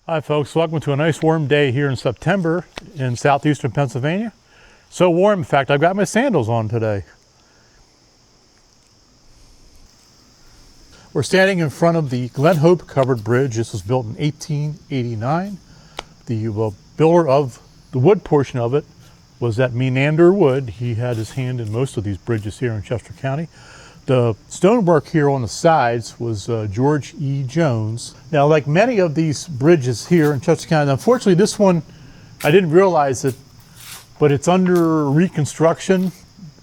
Hi folks, welcome to a nice warm day here in September in southeastern Pennsylvania. So warm, in fact, I've got my sandals on today. We're standing in front of the Glen Hope covered bridge. This was built in 1889. The builder of the wood portion of it was that Menander Wood. He had his hand in most of these bridges here in Chester County. The stonework here on the sides was George E. Jones. Now, like many of these bridges here in Chester County, unfortunately this one, I didn't realize it, but it's under reconstruction.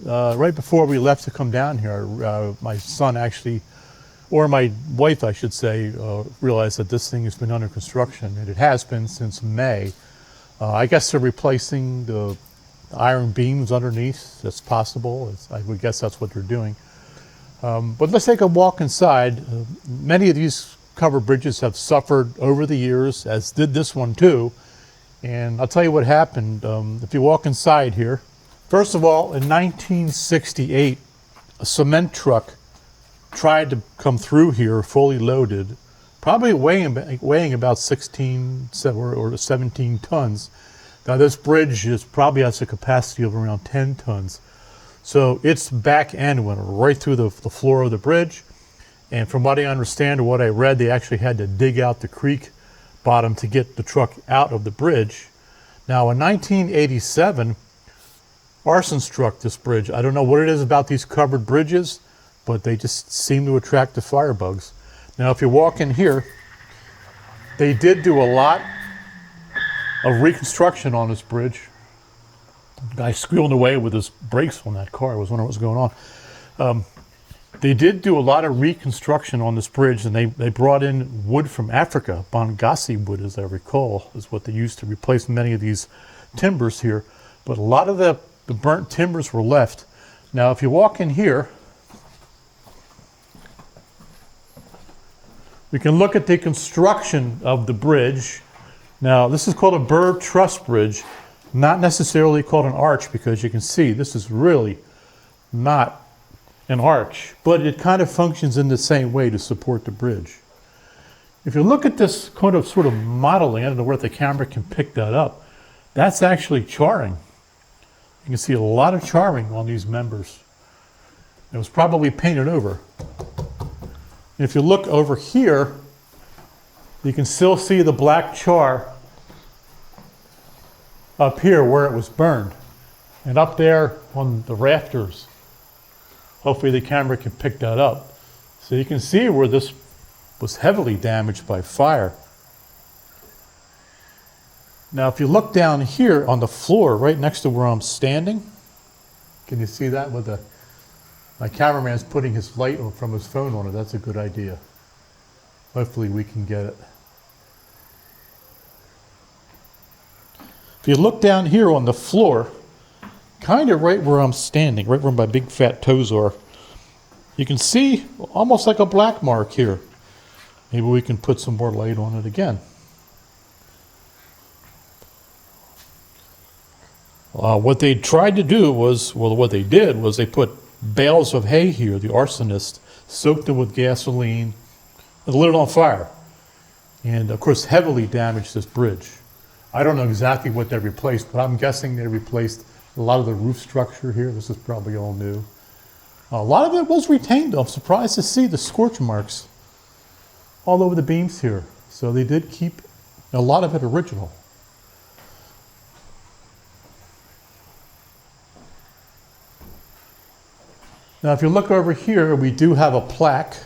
Right before we left to come down here, my son actually, or my wife I should say, realized that this thing has been under construction, and it has been since May. I guess they're replacing the iron beams underneath. That's possible. I would guess that's what they're doing. But let's take a walk inside. Many of these covered bridges have suffered over the years, as did this one too. And I'll tell you what happened. If you walk inside here, first of all, in 1968, a cement truck tried to come through here fully loaded, probably weighing about 16 or 17 tons. Now this bridge probably has a capacity of around 10 tons. So its back end went right through the floor of the bridge. And from what I understand or what I read, they actually had to dig out the creek bottom to get the truck out of the bridge. Now in 1987, arson struck this bridge. I don't know what it is about these covered bridges, but they just seem to attract the firebugs. Now if you walk in here, they did do a lot of reconstruction on this bridge. The guy squealing away with his brakes on that car. I was wondering what was going on. They did do a lot of reconstruction on this bridge, and they brought in wood from Africa. Bangasi wood, as I recall, is what they used to replace many of these timbers here. But a lot of the burnt timbers were left. Now, if you walk in here, we can look at the construction of the bridge. Now, this is called a burr truss bridge. Not necessarily called an arch, because you can see this is really not an arch, but it kind of functions in the same way to support the bridge. If you look at this kind of sort of modeling, I don't know where the camera can pick that up, that's actually charring. You can see a lot of charring on these members. It was probably painted over. And if you look over here, you can still see the black char up here where it was burned, and up there on the rafters. Hopefully the camera can pick that up. So you can see where this was heavily damaged by fire. Now if you look down here on the floor right next to where I'm standing, can you see that with my cameraman's putting his light from his phone on it? That's a good idea. Hopefully we can get it. If you look down here on the floor, kind of right where I'm standing, right where my big fat toes are, you can see almost like a black mark here. Maybe we can put some more light on it again. What they tried to do was, well, what they did was they put bales of hay here, the arsonists, soaked them with gasoline, and lit it on fire. And of course heavily damaged this bridge. I don't know exactly what they replaced, but I'm guessing they replaced a lot of the roof structure here. This is probably all new. A lot of it was retained, though. I'm surprised to see the scorch marks all over the beams here. So they did keep a lot of it original. Now if you look over here, we do have a plaque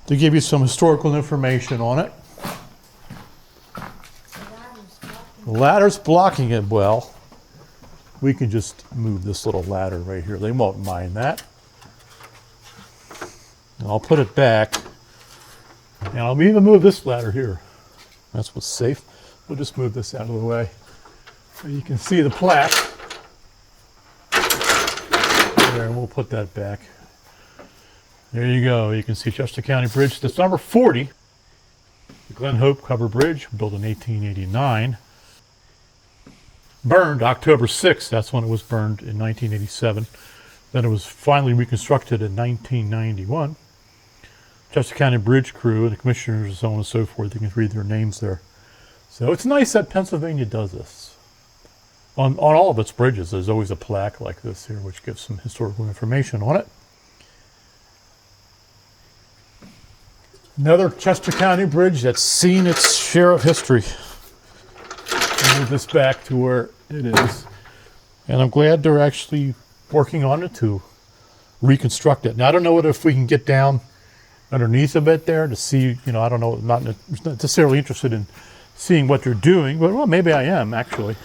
to give you some historical information on it. The ladder's blocking it. Well, we can just move this little ladder right here. They won't mind that. And I'll put it back. And I'll even move this ladder here. That's what's safe. We'll just move this out of the way. So you can see the plaque. There, and we'll put that back. There you go. You can see Chester County Bridge. That's number 40. The Glen Hope Covered Bridge, built in 1889. Burned October 6th, that's when it was burned in 1987. Then it was finally reconstructed in 1991. Chester County Bridge crew and the commissioners and so on and so forth. You can read their names there. So it's nice that Pennsylvania does this. On all of its bridges, there's always a plaque like this here, which gives some historical information on it. Another Chester County bridge that's seen its share of history. I'll move this back to where it is. And I'm glad they're actually working on it to reconstruct it. Now, I don't know if we can get down underneath of it there to see, you know, I don't know, not necessarily interested in seeing what they're doing, but well, maybe I am actually.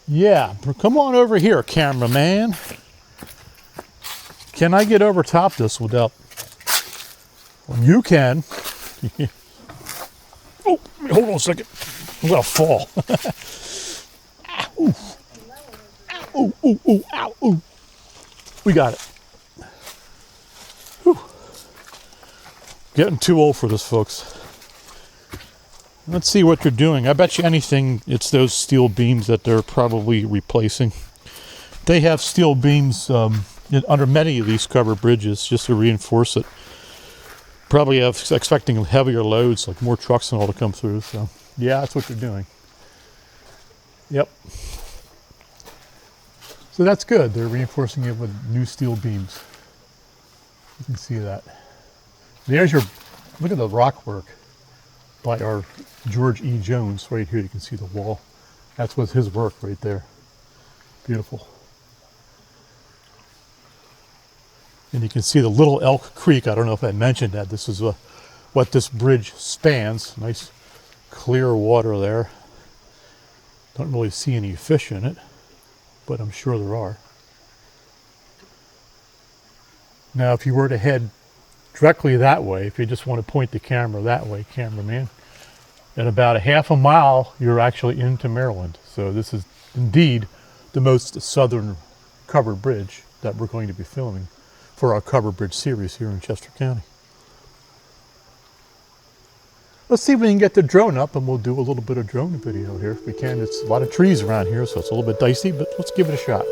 Yeah, come on over here, cameraman. Can I get over top this without... Well, you can. Oh, hold on a second. I'm gonna fall. Ooh. Ooh, ooh, ooh, ow, ooh. We got it. Whew. Getting too old for this, folks. Let's see what they're doing. I bet you anything it's those steel beams that they're probably replacing. They have steel beams under many of these covered bridges just to reinforce it. Probably expecting heavier loads, like more trucks and all to come through. So, yeah, that's what they're doing. Yep. So that's good. They're reinforcing it with new steel beams. You can see that. There's your, look at the rock work by our George E. Jones right here. You can see the wall. That's with his work right there. Beautiful. And you can see the Little Elk Creek. I don't know if I mentioned that. This is what this bridge spans. Nice clear water there. Don't really see any fish in it, but I'm sure there are. Now, if you were to head directly that way, if you just want to point the camera that way, cameraman, in about a half a mile, you're actually into Maryland. So this is indeed the most southern covered bridge that we're going to be filming for our covered bridge series here in Chester County. Let's see if we can get the drone up, and we'll do a little bit of drone video here if we can. It's a lot of trees around here, so it's a little bit dicey, but let's give it a shot.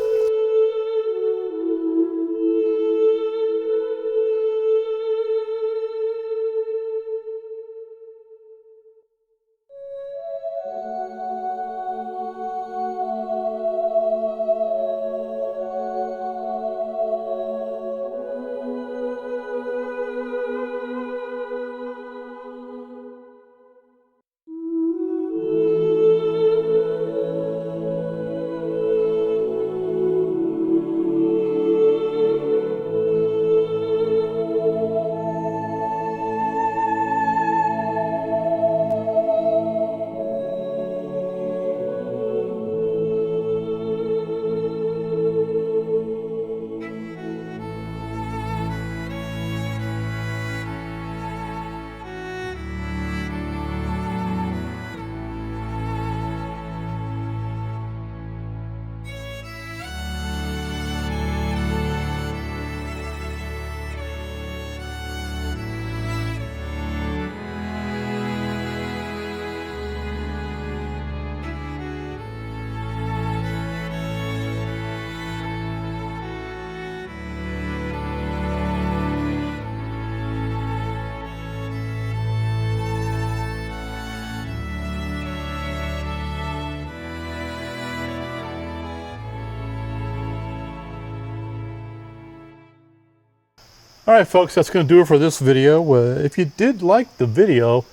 All right, folks, that's going to do it for this video. If you did like the video,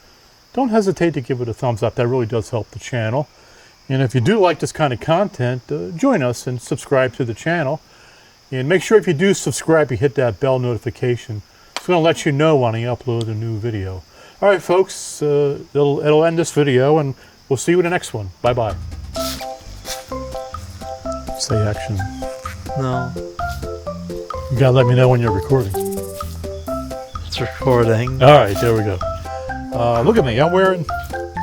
don't hesitate to give it a thumbs up. That really does help the channel. And if you do like this kind of content, join us and subscribe to the channel. And make sure if you do subscribe, you hit that bell notification. It's going to let you know when I upload a new video. All right, folks, it'll end this video, and we'll see you in the next one. Bye-bye. Say action. No. You got to let me know when you're recording. It's recording. All right, there we go. Look at me, I'm wearing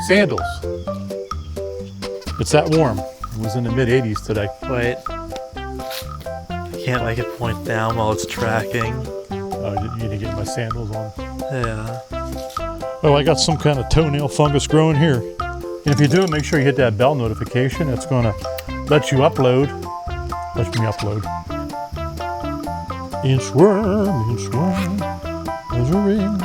sandals. It's that warm. It was in the mid-80s today. Wait. I can't make it point down while it's tracking. You need to get my sandals on. Yeah. Oh, I got some kind of toenail fungus growing here. And if you do it, make sure you hit that bell notification. It's going to let you upload. Let me upload. Inchworm, there's a ring.